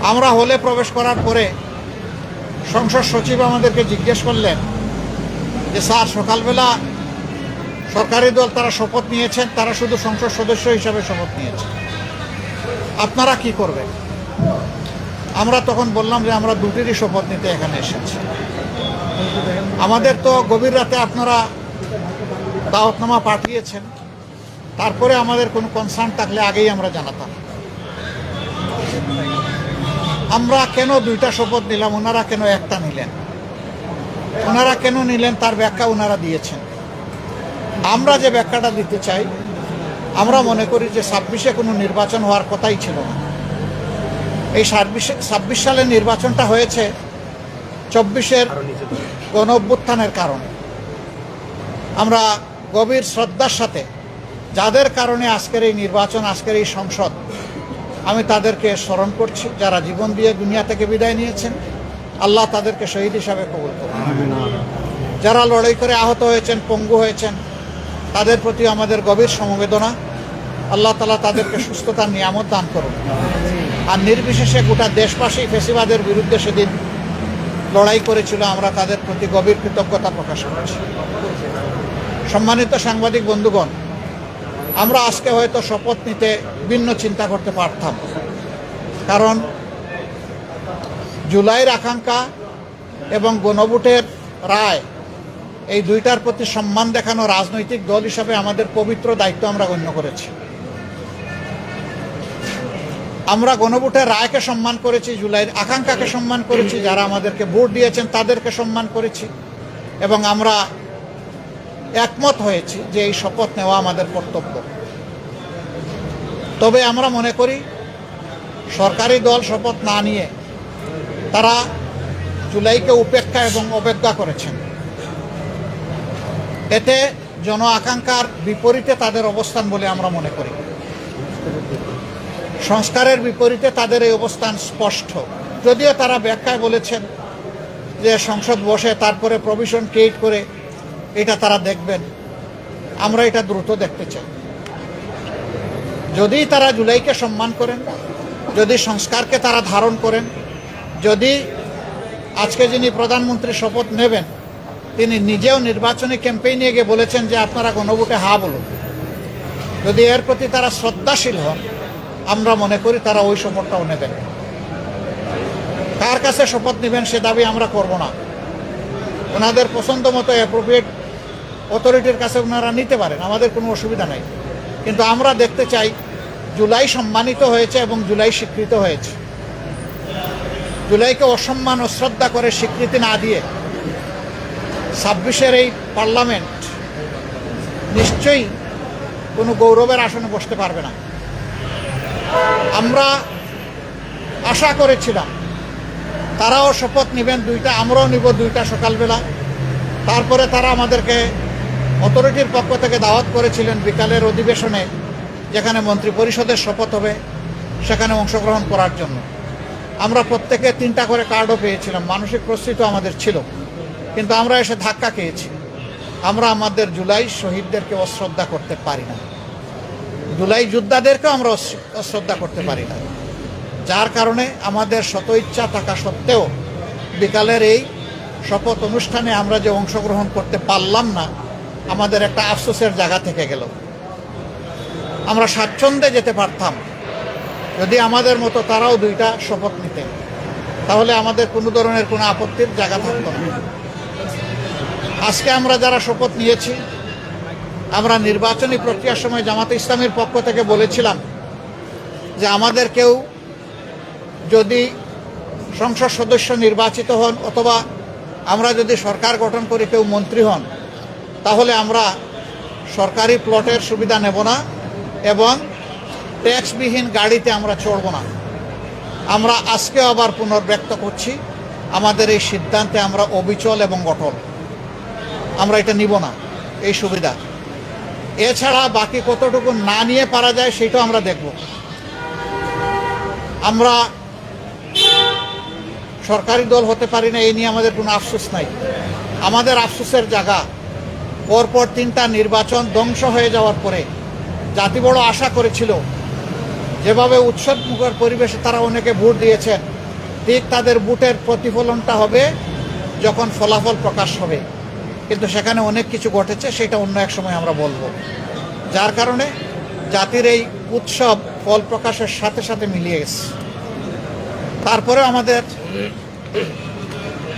আমরা হলে প্রবেশ করার পরে সংসদ সচিব আমাদেরকে জিজ্ঞেস করলেন যে স্যার, সকালবেলা সরকারি দল তারা শপথ নিয়েছেন, তারা শুধু সংসদ সদস্য হিসাবে শপথ নিয়েছেন, আপনারা কি করবেন? আমরা তখন বললাম যে আমরা দুটিরই শপথ নিতে এখানে এসেছি। আমাদের তো গভীর রাতে আপনারা দাওয়াতনামা পাঠিয়েছেন, তারপরে আমাদের কোনো কনসার্ন থাকলে আগেই আমরা জানাতাম। আমরা কেন দুইটা শপথ নিলাম, ওনারা কেন একটা নিলেন? ওনারা কেন নিলেন তার ব্যাখ্যা ওনারা দিয়েছেন। আমরা যে ব্যাখ্যাটা দিতে চাই, আমরা মনে করি যে 26-এ কোনো নির্বাচন হওয়ার কথাই ছিল না। এই 26 সালের নির্বাচনটা হয়েছে 24-এর গণ অভ্যুত্থানের কারণে। আমরা গভীর শ্রদ্ধার সাথে যাদের কারণে আজকের এই নির্বাচন, আজকের এই সংসদ, আমি তাদেরকে স্মরণ করছি, যারা জীবন দিয়ে দুনিয়া থেকে বিদায় নিয়েছেন। আল্লাহ তাদেরকে শহীদ হিসাবে কবুল করুন। যারা লড়াই করে আহত হয়েছেন, পঙ্গু হয়েছেন, তাদের প্রতি আমাদের গভীর সমবেদনা। আল্লাহ তাআলা তাদেরকে সুস্থতার নিয়ামত দান করুন। আর নির্বিশেষে গোটা দেশবাসী ফ্যাসিবাদের বিরুদ্ধে সেদিন লড়াই করেছিল, আমরা তাদের প্রতি গভীর কৃতজ্ঞতা প্রকাশ করছি। সম্মানিত সাংবাদিক বন্ধুগণ, আমরা আজকে হয়তো শপথ নিতে ভিন্ন চিন্তা করতে পারতাম, কারণ জুলাইয়ের আকাঙ্ক্ষা এবং গণভোটের রায়, এই দুইটার প্রতি সম্মান দেখানো রাজনৈতিক দল হিসাবে আমাদের পবিত্র দায়িত্ব আমরা গণ্য করেছি। আমরা গণভোটের রায়কে সম্মান করেছি, জুলাইয়ের আকাঙ্ক্ষাকে সম্মান করেছি, যারা আমাদেরকে ভোট দিয়েছেন তাদেরকে সম্মান করেছি, এবং আমরা একমত হয়েছি যে এই শপথ নেওয়া আমাদের কর্তব্য। তবে আমরা মনে করি সরকারি দল শপথ না নিয়ে তারা জুলাইকে উপেক্ষা এবং অবজ্ঞা করেছেন। এতে জন আকাঙ্ক্ষার বিপরীতে তাদের অবস্থান বলে আমরা মনে করি। সংস্কারের বিপরীতে তাদের এই অবস্থান স্পষ্ট। যদিও তারা ব্যাখ্যায় বলেছেন যে সংসদ বসে তারপরে প্রভিশন ক্রিয়েট করে এটা তারা দেখবেন, আমরা এটা দ্রুত দেখতে চাই। যদি তারা জুলাইকে সম্মান করেন, যদি সংস্কারকে তারা ধারণ করেন, যদি আজকে যিনি প্রধানমন্ত্রী শপথ নেবেন তিনি নিজেও নির্বাচনী ক্যাম্পেইনে গিয়ে বলেছেন যে আপনারা গণভোটে হা বলুন, যদি এর প্রতি তারা শ্রদ্ধাশীল হন, আমরা মনে করি তারা ওই শপথটাও নেবেন। কার কাছে শপথ নেবেন সে দাবি আমরা করব না। ওনাদের পছন্দ মতো অ্যাপ্রোপ্রিয়েট অথরিটির কাছে ওনারা নিতে পারেন, আমাদের কোনো অসুবিধা নাই। কিন্তু আমরা দেখতে চাই জুলাই সম্মানিত হয়েছে এবং জুলাই স্বীকৃত হয়েছে। জুলাইকে অসম্মান অশ্রদ্ধা করে স্বীকৃতি না দিয়ে 26-এর এই পার্লামেন্ট নিশ্চয়ই কোনো গৌরবের আসনে বসতে পারবে না। আমরা আশা করেছিলাম তারাও শপথ নেবেন দুইটা, আমরাও নিব দুইটা সকালবেলা। তারপরে তারা আমাদেরকে অথরিটির পক্ষ থেকে দাওয়াত করেছিলেন বিকালের অধিবেশনে, যেখানে মন্ত্রী পরিষদের শপথ হবে, সেখানে অংশগ্রহণ করার জন্য। আমরা প্রত্যেকে 3টা করে কার্ডও পেয়েছিলাম, মানসিক প্রস্তুতি আমাদের ছিল, কিন্তু আমরা এসে ধাক্কা খেয়েছি। আমরা আমাদের জুলাই শহীদদেরকে অশ্রদ্ধা করতে পারি না, জুলাই যোদ্ধাদেরকেও আমরা অশ্রদ্ধা করতে পারি না, যার কারণে আমাদের শত ইচ্ছা থাকা সত্ত্বেও বিকালের এই শপথ অনুষ্ঠানে আমরা যে অংশগ্রহণ করতে পারলাম না, আমাদের একটা আফসোসের জায়গা থেকে গেল। আমরা স্বাচ্ছন্দ্যে যেতে পারতাম যদি আমাদের মতো তারাও দুইটা শপথ নিতেন, তাহলে আমাদের কোনো ধরনের কোনো আপত্তির জায়গা থাকতো না। আজকে আমরা যারা শপথ নিয়েছি, আমরা নির্বাচনী প্রক্রিয়ার সময় জামাতে ইসলামীর পক্ষ থেকে বলেছিলাম যে আমাদের কেউ যদি সংসদ সদস্য নির্বাচিত হন অথবা আমরা যদি সরকার গঠন করি কেউ মন্ত্রী হন, তাহলে আমরা সরকারি প্লটের সুবিধা নেব না এবং ট্যাক্সবিহীন গাড়িতে আমরা চড়ব না। আমরা আজকে আবার পুনর্ব্যক্ত করছি, আমাদের এই সিদ্ধান্তে আমরা অবিচল এবং অটল। আমরা এটা নিব না এই সুবিধা। এছাড়া বাকি কতটুকু না নিয়ে পারা যায় সেটাও আমরা দেখব। আমরা সরকারি দল হতে পারি না, এই নিয়ে আমাদের কোনো আফসোস নাই। আমাদের আফসোসের জায়গা পরপর 3টা নির্বাচন ধ্বংস হয়ে যাওয়ার পরে জাতি বড় আশা করেছিল যেভাবে উৎসবমুখর পরিবেশে তারা অনেকে ভোট দিয়েছেন, ঠিক তাদের ভোটের প্রতিফলনটা হবে যখন ফলাফল প্রকাশ হবে। কিন্তু সেখানে অনেক কিছু ঘটেছে, সেটা অন্য এক সময় আমরা বলবো। যার কারণে জাতির এই উৎসব ফল প্রকাশের সাথে সাথে মিলিয়ে গেছে। তারপরে আমাদের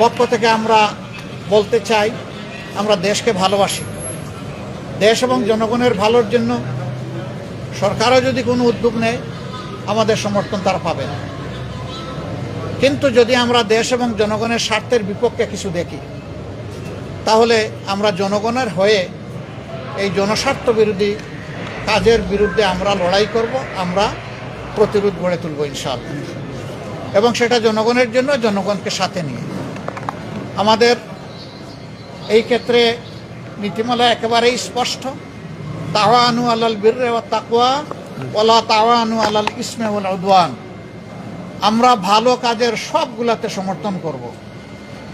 পক্ষ থেকে আমরা বলতে চাই, আমরা দেশকে ভালোবাসি। দেশ এবং জনগণের ভালোর জন্য সরকারও যদি কোনো উদ্যোগ নেয়, আমাদের সমর্থন তারা পাবে না। কিন্তু যদি আমরা দেশ এবং জনগণের স্বার্থের বিপক্ষে কিছু দেখি, তাহলে আমরা জনগণের হয়ে এই জনস্বার্থ বিরোধী কাজের বিরুদ্ধে আমরা লড়াই করব, আমরা প্রতিরোধ গড়ে তুলব ইনশাআল্লাহ। এবং সেটা জনগণের জন্য, জনগণকে সাথে নিয়ে। আমাদের এই ক্ষেত্রে নীতিমালা একেবারেই স্পষ্ট, তাওয়ানু আলাল বিররি ওয়াত তাকওয়া ওয়ালা তাওয়ানু আলাল ইসমি ওয়াল উদওয়ান। আমরা ভালো কাজের সবগুলাতে সমর্থন করব,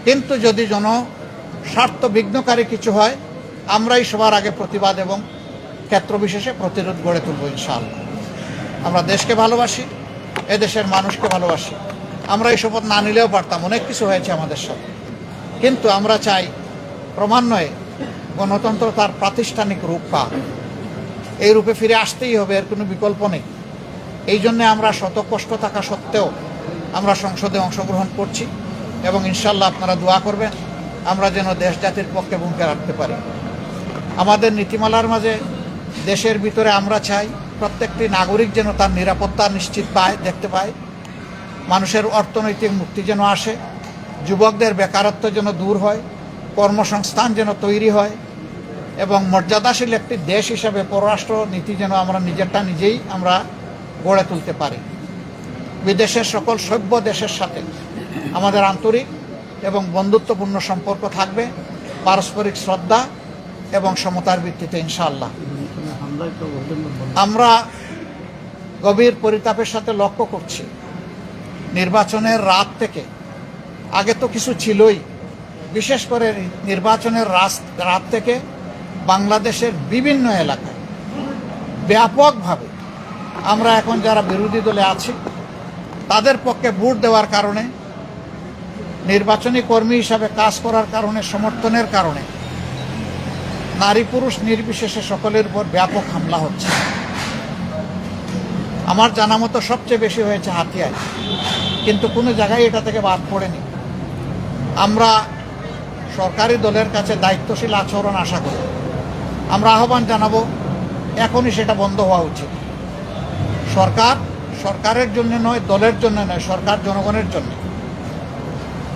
কিন্তু যদি জনস্বার্থ বিঘ্নকারী কিছু হয়, আমরাই সবার আগে প্রতিবাদ এবং ক্ষেত্র বিশেষে প্রতিরোধ গড়ে তুলব ইনশাআল্লাহ। আমরা দেশকে ভালোবাসি, এদেশের মানুষকে ভালোবাসি। আমরা এই শপথ না নিলেও পারতাম, অনেক কিছু হয়েছে আমাদের সাথে। কিন্তু আমরা চাই ক্রমান্বয়ে গণতন্ত্র তার প্রাতিষ্ঠানিক রূপ পাক। এই রূপে ফিরে আসতেই হবে, এর কোনো বিকল্প নেই। এই জন্যে আমরা শত কষ্ট থাকা সত্ত্বেও আমরা সংসদে অংশগ্রহণ করছি, এবং ইনশাল্লাহ আপনারা দোয়া করবেন আমরা যেন দেশ জাতির পক্ষে ভূমিকা রাখতে পারি। আমাদের নীতিমালার মাঝে দেশের ভিতরে আমরা চাই প্রত্যেকটি নাগরিক যেন তার নিরাপত্তা নিশ্চিত পায়, দেখতে পায়। মানুষের অর্থনৈতিক মুক্তি যেন আসে, যুবকদের বেকারত্ব যেন দূর হয়, কর্মসংস্থান যেন তৈরি হয়, এবং মর্যাদাশীল একটি দেশ হিসাবে পররাষ্ট্র নীতি যেন আমরা নিজেরটা নিজেই আমরা গড়ে তুলতে পারি। বিদেশের সকল সভ্য দেশের সাথে আমাদের আন্তরিক এবং বন্ধুত্বপূর্ণ সম্পর্ক থাকবে, পারস্পরিক শ্রদ্ধা এবং সমতার ভিত্তিতে ইনশাআল্লাহ। আমরা গভীর পরিতাপের সাথে লক্ষ্য করছি, নির্বাচনের রাত থেকে, আগে তো কিছু ছিলই, বিশেষ করে নির্বাচনের রাত থেকে বাংলাদেশের বিভিন্ন এলাকায় ব্যাপকভাবে আমরা এখন যারা বিরোধী দলে আছি তাদের পক্ষে ভোট দেওয়ার কারণে, নির্বাচনী কর্মী হিসাবে কাজ করার কারণে, সমর্থনের কারণে নারী পুরুষ নির্বিশেষে সকলের উপর ব্যাপক হামলা হচ্ছে। আমার জানা মতো সবচেয়ে বেশি হয়েছে হাতিয়ায়, কিন্তু কোনো জায়গায় এটা থেকে বাদ পড়েনি। আমরা সরকারি দলের কাছে দায়িত্বশীল আচরণ আশা করি। আমরা আহ্বান জানাবো, এখনই সেটা বন্ধ হওয়া উচিত। সরকারের জন্য নয়, দলের জন্য নয়, সরকার জনগণের জন্য।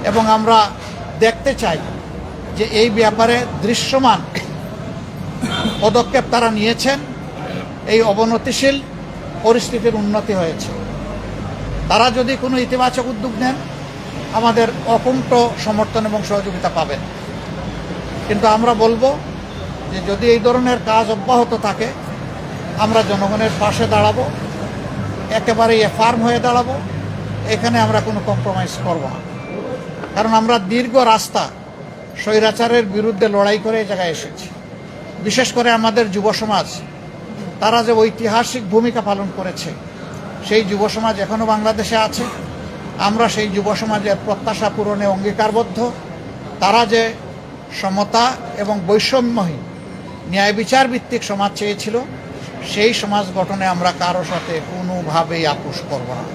এবং আমরা দেখতে চাই যে এই ব্যাপারে দৃশ্যমান পদক্ষেপ তারা নিয়েছেন, এই অবনতিশীল পরিস্থিতির উন্নতি হয়েছে। তারা যদি কোনো ইতিবাচক উদ্যোগ নেন, আমাদের অকুণ্ঠ সমর্থন এবং সহযোগিতা পাবেন। কিন্তু আমরা বলবো যে যদি এই ধরনের কাজ অব্যাহত থাকে, আমরা জনগণের পাশে দাঁড়াবো, একেবারেই ফার্ম হয়ে দাঁড়াবো। এখানে আমরা কোনো কম্প্রোমাইজ করব না, কারণ আমরা দীর্ঘ রাস্তা স্বৈরাচারের বিরুদ্ধে লড়াই করে এই জায়গায় এসেছি। বিশেষ করে আমাদের যুব সমাজ, তারা যে ঐতিহাসিক ভূমিকা পালন করেছে, সেই যুব সমাজ এখনও বাংলাদেশে আছে। আমরা সেই যুব সমাজের প্রত্যাশা পূরণে অঙ্গীকারবদ্ধ। তারা যে সমতা এবং বৈষম্যহীন ন্যায় বিচার ভিত্তিক সমাজ চেয়েছিল, সেই সমাজ গঠনে আমরা কারো সাথে কোনোভাবেই আপোষ করব না।